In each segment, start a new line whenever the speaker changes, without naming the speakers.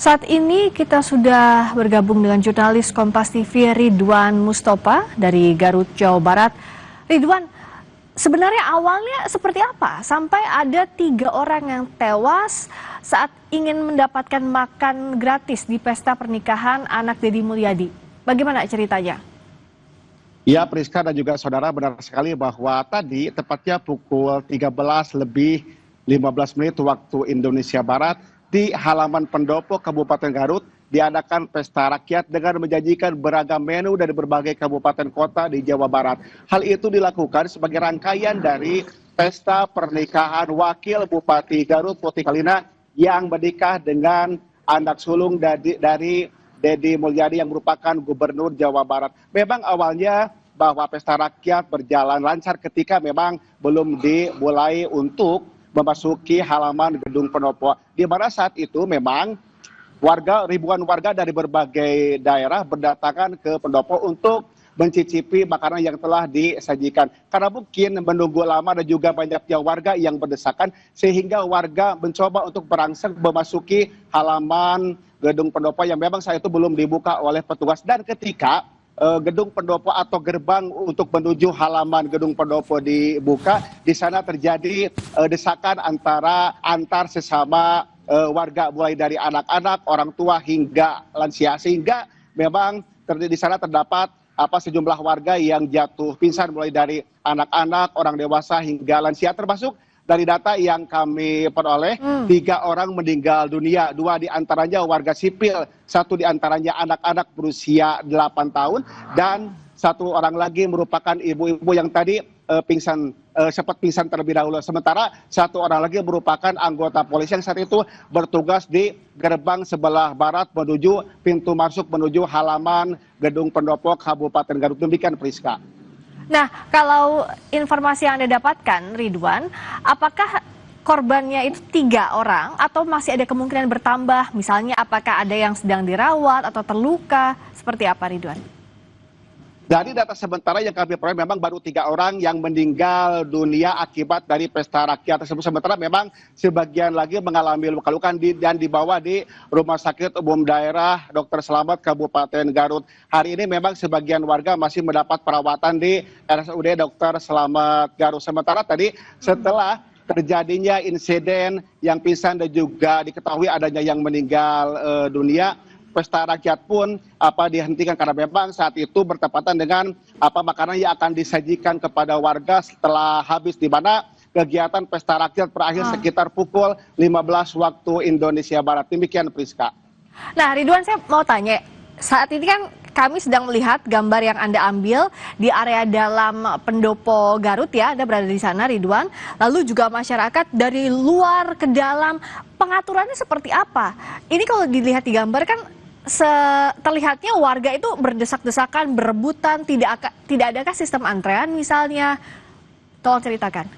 Saat ini kita sudah bergabung dengan jurnalis Kompas TV Ridwan Mustopa dari Garut, Jawa Barat. Ridwan, sebenarnya awalnya seperti apa sampai ada 3 orang yang tewas saat ingin mendapatkan makan gratis di pesta pernikahan anak Deddy Mulyadi? Bagaimana ceritanya?
Ya, Priska dan juga saudara, benar sekali bahwa tadi tepatnya pukul 13:15 waktu Indonesia Barat di halaman pendopo Kabupaten Garut diadakan pesta rakyat dengan menjanjikan beragam menu dari berbagai kabupaten kota di Jawa Barat. Hal itu dilakukan sebagai rangkaian dari pesta pernikahan Wakil Bupati Garut Putih Kalina yang menikah dengan anak sulung dari Deddy Mulyadi yang merupakan Gubernur Jawa Barat. Memang awalnya bahwa pesta rakyat berjalan lancar ketika memang belum dimulai untuk memasuki halaman gedung pendopo. Di mana saat itu memang ribuan warga dari berbagai daerah berdatangan ke pendopo untuk mencicipi makanan yang telah disajikan. Karena mungkin menunggu lama dan juga banyaknya warga yang berdesakan sehingga warga mencoba untuk berangsek memasuki halaman gedung pendopo yang memang saat itu belum dibuka oleh petugas. Dan ketika gedung pendopo atau gerbang untuk menuju halaman gedung pendopo dibuka, di sana terjadi desakan antar sesama warga, mulai dari anak-anak, orang tua hingga lansia, sehingga memang di sana terdapat sejumlah warga yang jatuh pingsan, mulai dari anak-anak, orang dewasa hingga lansia. Termasuk dari data yang kami peroleh, 3 orang meninggal dunia, 2 diantaranya warga sipil, 1 diantaranya anak-anak berusia 8 tahun, dan 1 orang lagi merupakan ibu-ibu yang tadi sempat pingsan terlebih dahulu. Sementara 1 orang lagi merupakan anggota polisi yang saat itu bertugas di gerbang sebelah barat menuju pintu masuk menuju halaman gedung pendopo Kabupaten Garut. Demikian, Priska.
Nah, kalau informasi yang Anda dapatkan, Ridwan, apakah korbannya itu 3 orang atau masih ada kemungkinan bertambah? Misalnya apakah ada yang sedang dirawat atau terluka? Seperti apa, Ridwan?
Dari data sementara yang kami peroleh memang baru 3 orang yang meninggal dunia akibat dari pesta rakyat tersebut. Sementara memang sebagian lagi mengalami luka-luka dan dibawa di Rumah Sakit Umum Daerah Dr. Slamet Kabupaten Garut. Hari ini memang sebagian warga masih mendapat perawatan di RSUD Dr. Slamet Garut. Sementara tadi setelah terjadinya insiden yang pingsan dan juga diketahui adanya yang meninggal dunia, pesta rakyat pun dihentikan karena memang saat itu bertepatan dengan makanan yang akan disajikan kepada warga setelah habis, di mana kegiatan pesta rakyat berakhir sekitar pukul 15 waktu Indonesia Barat. Demikian, Priska.
Nah, Ridwan, saya mau tanya, saat ini kan kami sedang melihat gambar yang Anda ambil di area dalam pendopo Garut ya, Anda berada di sana, Ridwan. Lalu juga masyarakat dari luar ke dalam, pengaturannya seperti apa? Ini kalau dilihat di gambar kan terlihatnya warga itu berdesak-desakan, berebutan, tidak adakah sistem antrean misalnya? Tolong ceritakan.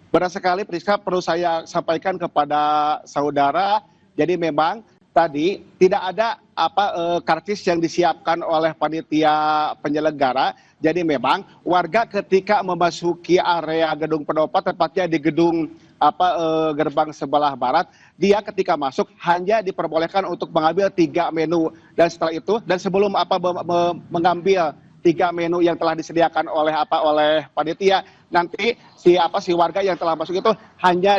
Benar sekali, Priska, perlu saya sampaikan kepada saudara, jadi memang tadi tidak ada karcis yang disiapkan oleh panitia penyelenggara. Jadi memang warga ketika memasuki area gedung pendopo, tepatnya di gedung gerbang sebelah barat, dia ketika masuk hanya diperbolehkan untuk mengambil 3 menu, dan setelah itu dan sebelum mengambil 3 menu yang telah disediakan oleh panitia, nanti si warga yang telah masuk itu hanya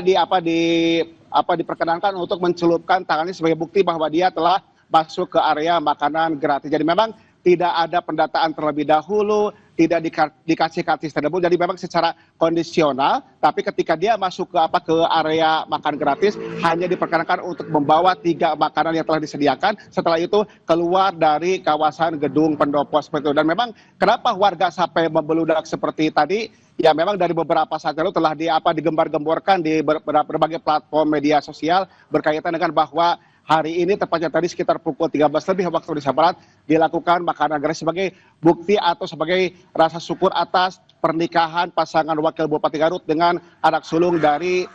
diperkenankan untuk mencelupkan tangannya sebagai bukti bahwa dia telah masuk ke area makanan gratis. Jadi memang tidak ada pendataan terlebih dahulu, tidak dikasih karcis tersebut. Jadi memang secara kondisional, tapi ketika dia masuk ke area makan gratis, hanya diperkenankan untuk membawa 3 makanan yang telah disediakan. Setelah itu keluar dari kawasan gedung pendopo seperti itu. Dan memang kenapa warga sampai membeludak seperti tadi? Ya memang dari beberapa saat lalu telah digembar-gemborkan di berbagai platform media sosial berkaitan dengan bahwa hari ini tepatnya tadi sekitar pukul 13 lebih waktu Indonesia Barat dilakukan makanan gratis sebagai bukti atau sebagai rasa syukur atas pernikahan pasangan Wakil Bupati Garut dengan anak sulung dari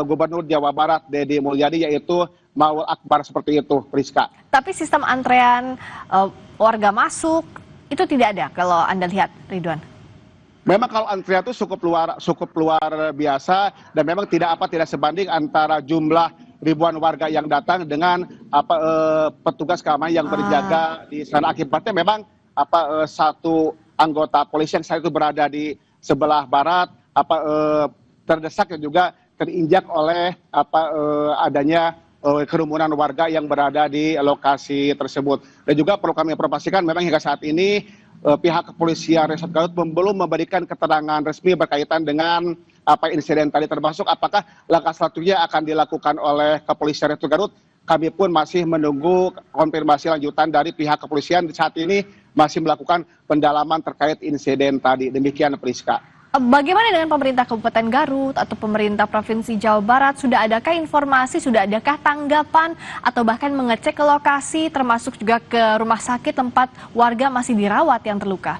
Gubernur Jawa Barat Deddy Mulyadi, yaitu Maul Akbar, seperti itu, Priska.
Tapi sistem antrean warga masuk itu tidak ada kalau Anda lihat, Ridwan?
Memang kalau antrian itu cukup luar biasa, dan memang tidak sebanding antara jumlah ribuan warga yang datang dengan petugas keamanan yang berjaga di sana. Akibatnya memang satu anggota polisi yang saat itu berada di sebelah barat terdesak dan juga terinjak oleh adanya kerumunan warga yang berada di lokasi tersebut. Dan juga perlu kami informasikan memang hingga saat ini pihak kepolisian Resort Garut belum memberikan keterangan resmi berkaitan dengan insiden tadi, termasuk apakah langkah selanjutnya akan dilakukan oleh kepolisian Resort Garut. Kami pun masih menunggu konfirmasi lanjutan dari pihak kepolisian. Saat ini masih melakukan pendalaman terkait insiden tadi. Demikian, Priska.
Bagaimana dengan pemerintah Kabupaten Garut atau pemerintah Provinsi Jawa Barat? Sudah adakah informasi, sudah adakah tanggapan atau bahkan mengecek ke lokasi termasuk juga ke rumah sakit tempat warga masih dirawat yang terluka?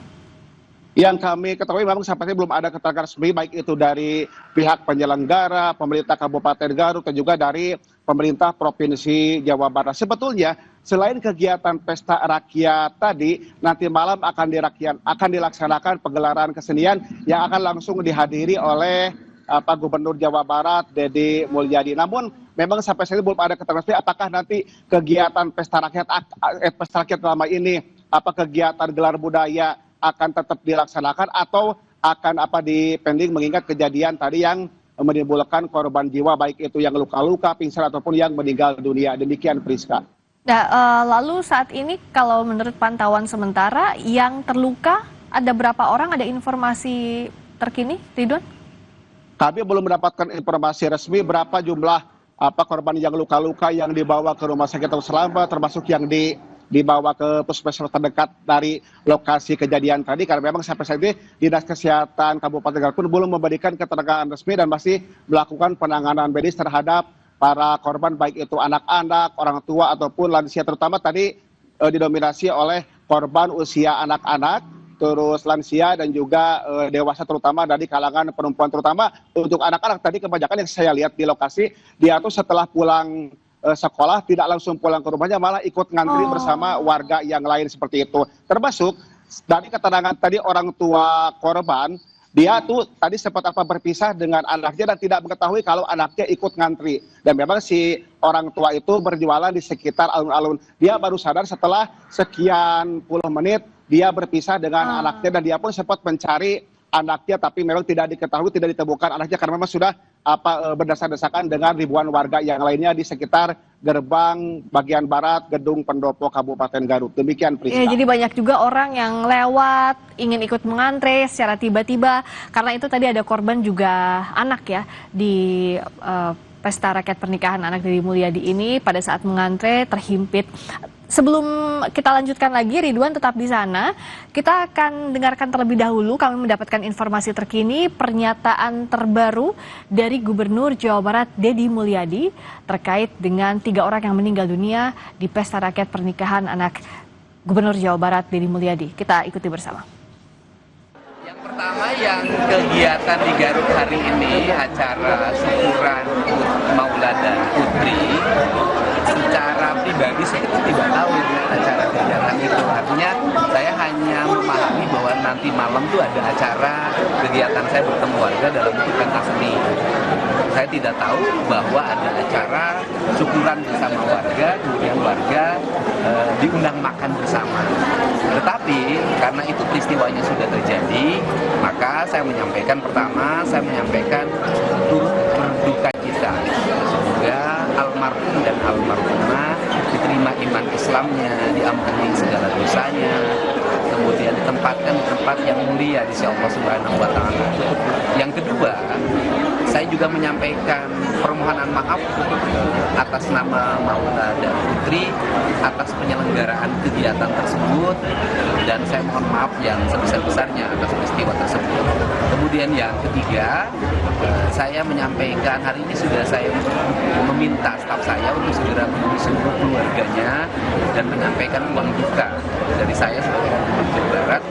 Yang kami ketahui memang sampai ini belum ada keterangan resmi baik itu dari pihak penyelenggara, pemerintah Kabupaten Garut dan juga dari pemerintah Provinsi Jawa Barat. Sebetulnya selain kegiatan pesta rakyat tadi, nanti malam akan dilaksanakan pegelaran kesenian yang akan langsung dihadiri oleh Gubernur Jawa Barat Deddy Mulyadi. Namun memang sampai saat ini belum ada keterangan resmi apakah nanti kegiatan pesta rakyat selama ini kegiatan gelar budaya akan tetap dilaksanakan atau akan dipending mengingat kejadian tadi yang menimbulkan korban jiwa baik itu yang luka-luka, pingsan ataupun yang meninggal dunia. Demikian, Priska.
Nah, lalu saat ini kalau menurut pantauan sementara yang terluka ada berapa orang? Ada informasi terkini, Ridwan?
Kami belum mendapatkan informasi resmi berapa jumlah korban yang luka-luka yang dibawa ke rumah sakit selamat, termasuk yang dibawa ke puskesmas terdekat dari lokasi kejadian tadi, karena memang sampai saat ini Dinas Kesehatan Kabupaten Garut pun belum memberikan keterangan resmi dan masih melakukan penanganan medis terhadap para korban baik itu anak-anak, orang tua ataupun lansia, terutama tadi didominasi oleh korban usia anak-anak, terus lansia dan juga dewasa, terutama dari kalangan perempuan. Terutama untuk anak-anak tadi kebanyakan yang saya lihat di lokasi, dia tuh setelah pulang sekolah tidak langsung pulang ke rumahnya, malah ikut ngantri bersama warga yang lain seperti itu. Termasuk dari keterangan tadi orang tua korban, dia tuh tadi sempat berpisah dengan anaknya dan tidak mengetahui kalau anaknya ikut ngantri. Dan memang si orang tua itu berjualan di sekitar alun-alun. Dia baru sadar setelah sekian puluh menit dia berpisah dengan anaknya, dan dia pun sempat mencari anaknya tapi memang tidak diketahui, tidak ditemukan anaknya karena memang sudah berdesak-desakan dengan ribuan warga yang lainnya di sekitar gerbang bagian barat gedung pendopo Kabupaten Garut. Demikian, Priska.
Ya, jadi banyak juga orang yang lewat ingin ikut mengantre secara tiba-tiba karena itu tadi ada korban juga anak ya di pesta rakyat pernikahan anak Deddy Mulyadi ini pada saat mengantre terhimpit. Sebelum kita lanjutkan lagi, Ridwan tetap di sana. Kita akan dengarkan terlebih dahulu, kami mendapatkan informasi terkini, pernyataan terbaru dari Gubernur Jawa Barat Deddy Mulyadi terkait dengan 3 orang yang meninggal dunia di pesta rakyat pernikahan anak Gubernur Jawa Barat Deddy Mulyadi. Kita ikuti bersama.
Yang pertama, yang kegiatan di Garut hari ini, acara syukuran Maulana Putri, secara pribadi saya tidak tahu acara kegiatan itu. Artinya saya hanya memahami bahwa nanti malam itu ada acara kegiatan saya bertemu warga dalam bentuk pentas seni. Saya tidak tahu bahwa ada acara syukuran bersama warga, kemudian warga diundang makan bersama. Tetapi karena itu peristiwanya sudah terjadi, maka saya menyampaikan turut berduka cita. Semoga almarhum dan almarhumah diterima iman Islamnya, diampuni segala dosanya, kemudian ditempatkan di tempat yang mulia di sisi Allah Subhanahu wa Ta'ala. Yang kedua, saya juga menyampaikan permohonan maaf atas nama Maulana dan Putri atas penyelenggaraan kegiatan tersebut, dan saya mohon maaf yang sebesar-besarnya atas peristiwa tersebut. Kemudian yang ketiga, saya menyampaikan hari ini sudah saya meminta staf saya untuk segera menemui seluruh keluarganya dan menyampaikan uang duka dari saya sebagai Gubernur Jawa Barat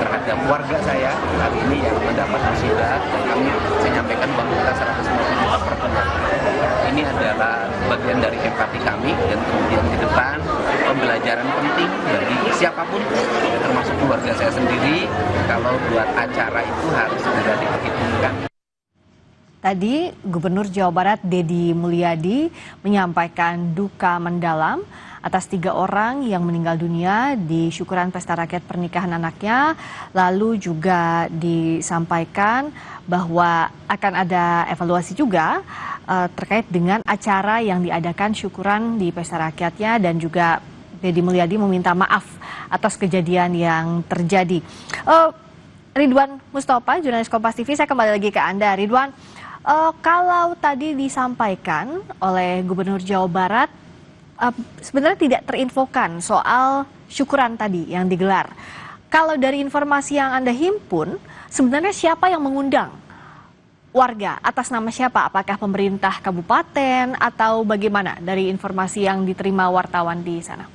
terhadap warga saya hari ini yang mendapat musibah, dan saya nyampaikan uang duka 150 juta per keluarga. Ini adalah bagian dari empati kami, dan kemudian ke depan pembelajaran penting bagi siapapun, termasuk keluarga saya sendiri, kalau buat acara itu harus segera diperhitungkan.
Tadi Gubernur Jawa Barat Deddy Mulyadi menyampaikan duka mendalam atas 3 orang yang meninggal dunia di syukuran pesta rakyat pernikahan anaknya. Lalu juga disampaikan bahwa akan ada evaluasi juga terkait dengan acara yang diadakan syukuran di pesta rakyatnya, dan juga Deddy Mulyadi meminta maaf atas kejadian yang terjadi. Ridwan Mustafa, jurnalis Kompas TV, saya kembali lagi ke Anda. Ridwan, kalau tadi disampaikan oleh Gubernur Jawa Barat, sebenarnya tidak terinfokan soal syukuran tadi yang digelar. Kalau dari informasi yang Anda himpun, sebenarnya siapa yang mengundang warga? Atas nama siapa? Apakah pemerintah kabupaten atau bagaimana dari informasi yang diterima wartawan di sana?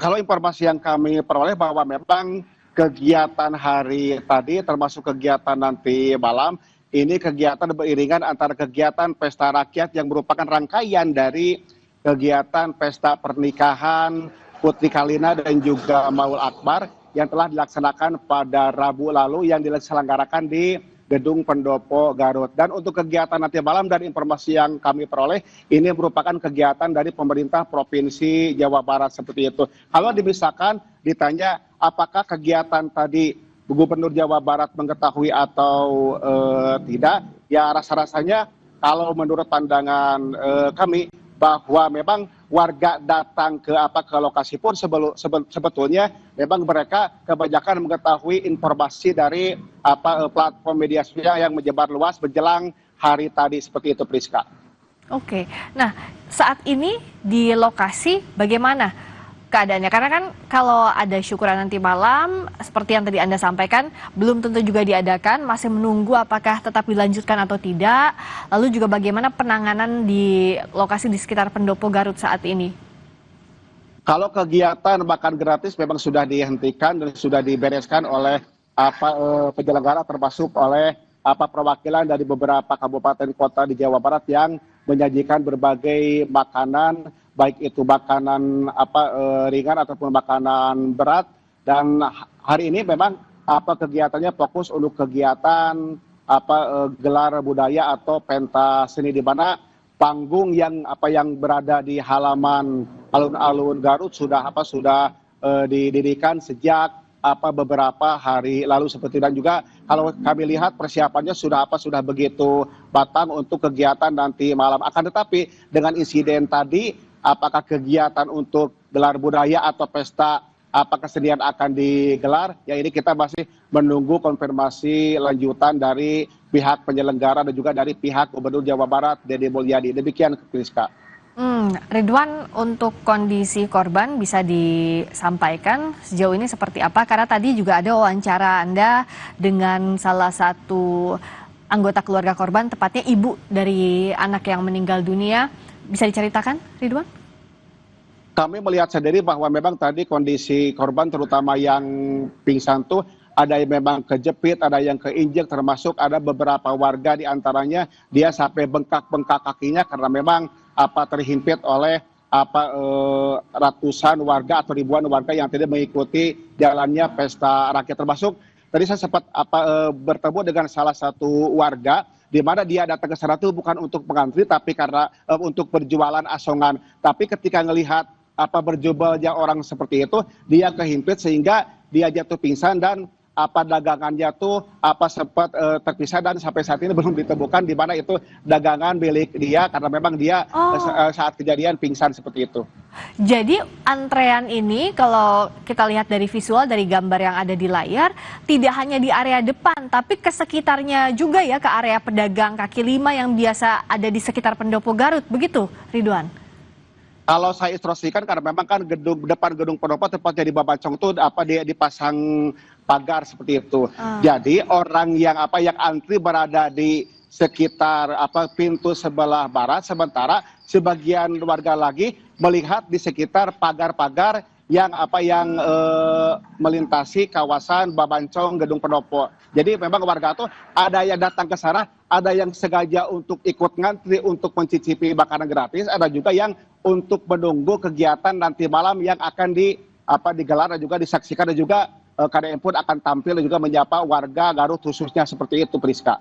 Kalau informasi yang kami peroleh bahwa memang kegiatan hari tadi termasuk kegiatan nanti malam, ini kegiatan beriringan antara kegiatan pesta rakyat yang merupakan rangkaian dari kegiatan pesta pernikahan Putri Kalina dan juga Maul Akbar yang telah dilaksanakan pada Rabu lalu yang diselenggarakan di Gedung Pendopo Garut. Dan untuk kegiatan nanti malam, dari informasi yang kami peroleh, ini merupakan kegiatan dari pemerintah Provinsi Jawa Barat seperti itu. Kalau dimisalkan ditanya apakah kegiatan tadi Gubernur Jawa Barat mengetahui atau tidak, ya rasa-rasanya kalau menurut pandangan kami bahwa memang warga datang ke lokasi pun sebetulnya memang mereka kebanyakan mengetahui informasi dari platform media sosial yang menyebar luas menjelang hari tadi seperti itu, Priska.
Oke, nah saat ini di lokasi bagaimana keadaannya? Karena kan kalau ada syukuran nanti malam, seperti yang tadi Anda sampaikan, belum tentu juga diadakan, masih menunggu apakah tetap dilanjutkan atau tidak. Lalu juga bagaimana penanganan di lokasi di sekitar Pendopo Garut saat ini?
Kalau kegiatan makan gratis memang sudah dihentikan dan sudah dibereskan oleh penyelenggara, termasuk oleh perwakilan dari beberapa kabupaten kota di Jawa Barat yang menyajikan berbagai makanan, baik itu makanan ringan ataupun makanan berat. Dan hari ini memang kegiatannya fokus untuk kegiatan gelar budaya atau pentas seni, di mana panggung yang berada di halaman alun-alun Garut sudah didirikan sejak beberapa hari lalu seperti. Dan juga kalau kami lihat persiapannya sudah begitu matang untuk kegiatan nanti malam. Akan tetapi dengan insiden tadi, apakah kegiatan untuk gelar budaya atau pesta kesenian akan digelar, ya ini kita masih menunggu konfirmasi lanjutan dari pihak penyelenggara dan juga dari pihak Gubernur Jawa Barat Deddy Mulyadi. Demikian, Priska.
Ridwan, untuk kondisi korban bisa disampaikan sejauh ini seperti apa? Karena tadi juga ada wawancara Anda dengan salah satu anggota keluarga korban, tepatnya ibu dari anak yang meninggal dunia. Bisa diceritakan, Ridwan?
Kami melihat sendiri bahwa memang tadi kondisi korban, terutama yang pingsan tuh, ada yang memang kejepit, ada yang keinjek, termasuk ada beberapa warga di antaranya dia sampai bengkak-bengkak kakinya karena memang terhimpit oleh ratusan warga atau ribuan warga yang tidak mengikuti jalannya pesta rakyat. Termasuk tadi saya sempat bertemu dengan salah satu warga di mana dia datang ke sana itu bukan untuk mengantri, tapi karena untuk berjualan asongan. Tapi ketika melihat berjualnya orang seperti itu, dia kehimpit sehingga dia jatuh pingsan dan dagangannya tuh sempat terpisah dan sampai saat ini belum ditemukan di mana itu dagangan milik dia, karena memang dia saat kejadian pingsan seperti itu.
Jadi antrean ini kalau kita lihat dari visual, dari gambar yang ada di layar, tidak hanya di area depan tapi ke sekitarnya juga ya, ke area pedagang kaki lima yang biasa ada di sekitar Pendopo Garut, begitu Ridwan?
Kalau saya instruksikan, karena memang kan depan gedung Pendopo tepatnya di Babacong itu dia dipasang pagar seperti itu. Jadi orang yang antri berada di sekitar pintu sebelah barat, sementara sebagian warga lagi melihat di sekitar pagar-pagar yang melintasi kawasan Babacong gedung Pendopo. Jadi memang warga tuh ada yang datang ke sana, ada yang sengaja untuk ikut ngantri untuk mencicipi makanan gratis, ada juga yang untuk menunggu kegiatan nanti malam yang akan digelar dan juga disaksikan, dan juga KDM pun akan tampil dan juga menyapa warga Garut khususnya seperti itu, Priska.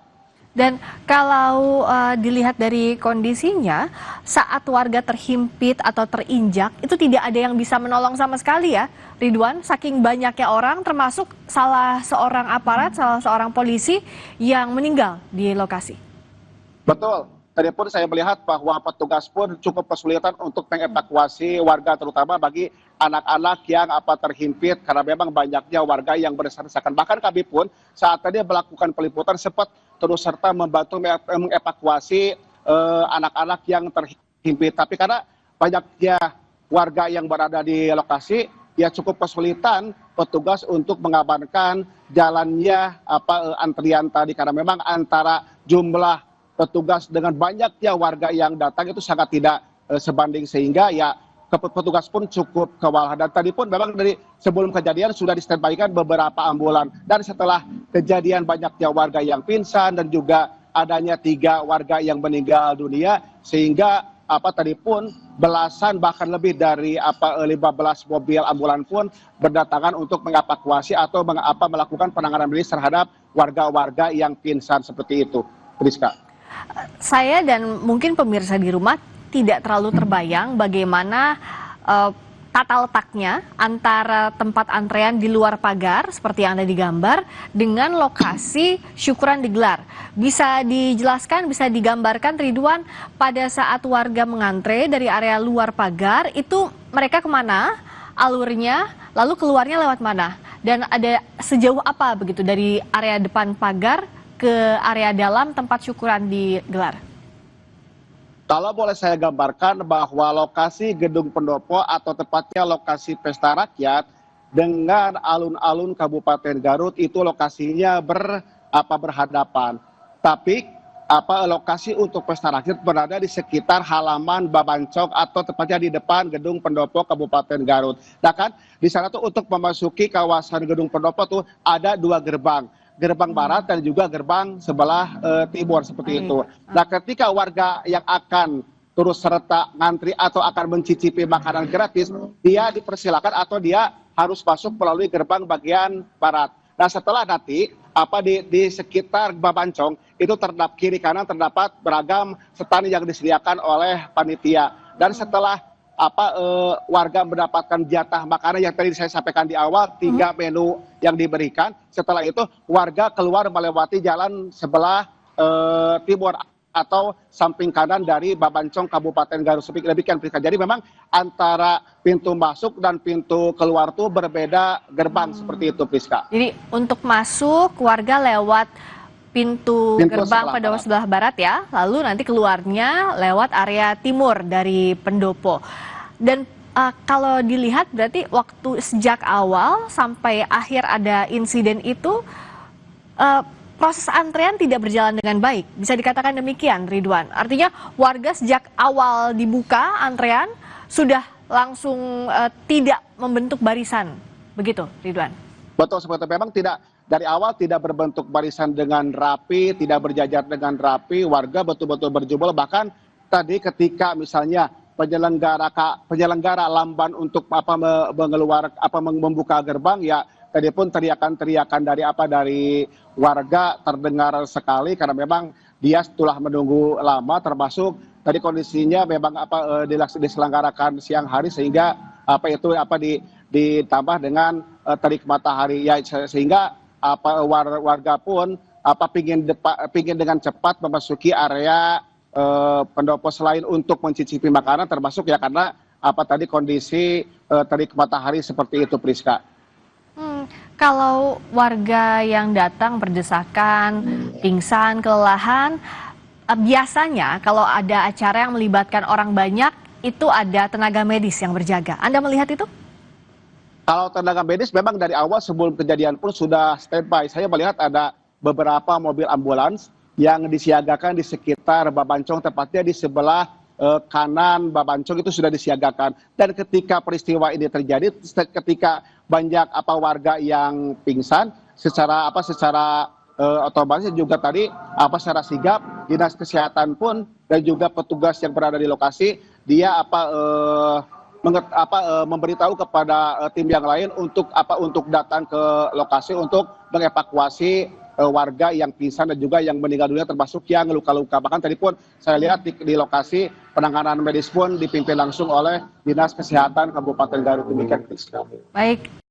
Dan kalau dilihat dari kondisinya, saat warga terhimpit atau terinjak, itu tidak ada yang bisa menolong sama sekali ya, Ridwan. Saking banyaknya orang, termasuk salah seorang aparat, salah seorang polisi yang meninggal di lokasi.
Betul. Tadi pun saya melihat bahwa petugas pun cukup kesulitan untuk mengevakuasi warga, terutama bagi anak-anak yang terhimpit karena memang banyaknya warga yang berdesak-desakan. Bahkan kami pun saat tadi melakukan peliputan sempat terus serta membantu mengevakuasi anak-anak yang terhimpit. Tapi karena banyaknya warga yang berada di lokasi, ya cukup kesulitan petugas untuk mengamankan jalannya antrian tadi karena memang antara jumlah petugas dengan banyaknya warga yang datang itu sangat tidak sebanding, sehingga ya petugas pun cukup kewalahan. Dan tadi pun memang dari sebelum kejadian sudah di-standby-kan beberapa ambulan, dan setelah kejadian banyaknya warga yang pingsan dan juga adanya 3 warga yang meninggal dunia, sehingga tadi pun belasan bahkan lebih dari 15 mobil ambulan pun berdatangan untuk mengevakuasi atau melakukan penanganan medis terhadap warga-warga yang pingsan seperti itu, Priska.
Saya dan mungkin pemirsa di rumah tidak terlalu terbayang bagaimana tata letaknya antara tempat antrean di luar pagar seperti yang ada di gambar dengan lokasi syukuran digelar. Bisa dijelaskan, bisa digambarkan, Ridwan, pada saat warga mengantre dari area luar pagar itu mereka kemana, alurnya, lalu keluarnya lewat mana, dan ada sejauh apa begitu dari area depan pagar ke area dalam tempat syukuran digelar?
Kalau boleh saya gambarkan bahwa lokasi Gedung Pendopo atau tepatnya lokasi Pesta Rakyat dengan alun-alun Kabupaten Garut itu lokasinya berhadapan. Tapi lokasi untuk Pesta Rakyat berada di sekitar halaman Babancok atau tepatnya di depan Gedung Pendopo Kabupaten Garut. Nah kan di sana tuh untuk memasuki kawasan Gedung Pendopo tuh ada 2 gerbang. Gerbang barat dan juga gerbang sebelah timur seperti itu. Nah, ketika warga yang akan terus serta ngantri atau akan mencicipi makanan gratis, dia dipersilakan atau dia harus masuk melalui gerbang bagian barat. Nah, setelah nanti di sekitar Babancong itu terdapat kiri kanan terdapat beragam stand yang disediakan oleh panitia. Dan setelah warga mendapatkan jatah makanan yang tadi saya sampaikan di awal, 3 menu yang diberikan. Setelah itu warga keluar melewati jalan sebelah timur atau samping kanan dari Babancong Kabupaten Garut. Demikian, Priska. Jadi memang antara pintu masuk dan pintu keluar itu berbeda gerbang seperti itu, Priska.
Jadi untuk masuk warga lewat pintu gerbang Pendopo sebelah barat ya, lalu nanti keluarnya lewat area timur dari Pendopo. Dan kalau dilihat berarti waktu sejak awal sampai akhir ada insiden itu proses antrean tidak berjalan dengan baik. Bisa dikatakan demikian, Ridwan. Artinya warga sejak awal dibuka antrean sudah langsung tidak membentuk barisan. Begitu, Ridwan.
Betul, seperti memang dari awal tidak berbentuk barisan dengan rapi, tidak berjajar dengan rapi, warga betul-betul berjubel. Bahkan tadi ketika misalnya penyelenggara lamban untuk membuka gerbang, ya tadi pun teriakan-teriakan dari warga terdengar sekali karena memang dia setelah menunggu lama, termasuk tadi kondisinya memang diselenggarakan siang hari sehingga ditambah dengan terik matahari, ya sehingga warga pun pingin dengan cepat memasuki area pendopo selain untuk mencicipi makanan, termasuk ya karena tadi kondisi terik matahari seperti itu, Priska.
Kalau warga yang datang berdesakan, pingsan, kelelahan, biasanya kalau ada acara yang melibatkan orang banyak itu ada tenaga medis yang berjaga. Anda melihat itu?
Kalau tenaga medis memang dari awal sebelum kejadian pun sudah standby. Saya melihat ada beberapa mobil ambulans yang disiagakan di sekitar Babancong, tepatnya di sebelah kanan Babancong itu sudah disiagakan. Dan ketika peristiwa ini terjadi, ketika banyak warga yang pingsan, secara otomatis juga tadi secara sigap dinas kesehatan pun dan juga petugas yang berada di lokasi dia memberitahu kepada tim yang lain untuk datang ke lokasi untuk mengevakuasi warga yang pingsan dan juga yang meninggal dunia termasuk yang luka-luka. Bahkan tadi pun saya lihat di lokasi penanganan medis pun dipimpin langsung oleh Dinas Kesehatan Kabupaten Garut. Demikian.
Baik.